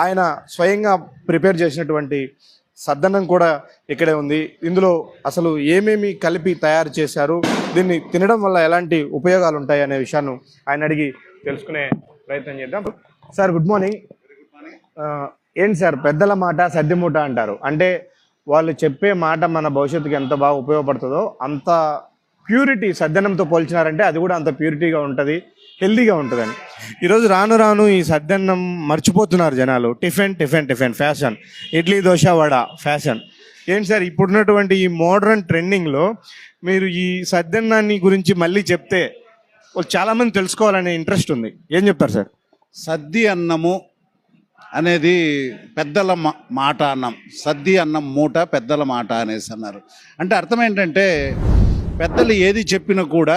ఆయన స్వయంగా ప్రిపేర్ చేసినటువంటి సద్దన్నం కూడా ఇక్కడే ఉంది. ఇందులో అసలు ఏమేమి కలిపి తయారు చేశారు, దీన్ని తినడం వల్ల ఎలాంటి ఉపయోగాలు ఉంటాయి అనే విషయాన్ని ఆయన అడిగి తెలుసుకునే ప్రయత్నం చేద్దాం. Sir good morning. ఏంటి సార్ పెద్దల మాట సద్ది మూట అంటారు, అంటే వాళ్ళు చెప్పే మాట మన భవిష్యత్తుకి ఎంత బాగా ఉపయోగపడుతుందో అంత ప్యూరిటీ సద్దన్నంతో పోల్చినారంటే అది కూడా అంత ప్యూరిటీగా ఉంటుంది, హెల్దీగా ఉంటుందని. ఈరోజు రాను రాను ఈ సద్దన్నం మర్చిపోతున్నారు జనాలు. Tiffin tiffin tiffin fashion, idli dosa vada fashion. ఏంటి సార్ ఇప్పుడున్నటువంటి ఈ మోడర్న్ ట్రెండింగ్లో మీరు ఈ సద్దన్నాన్ని గురించి మళ్ళీ చెప్తే వాళ్ళు చాలామంది తెలుసుకోవాలనే ఇంట్రెస్ట్ ఉంది, ఏం చెప్తారు సార్? సద్ది అన్నము అనేది పెద్దల మాట అన్నం. సద్ది అన్నం మూట పెద్దల మాట అనేసి అన్నారు. అంటే అర్థం ఏంటంటే పెద్దలు ఏది చెప్పినా కూడా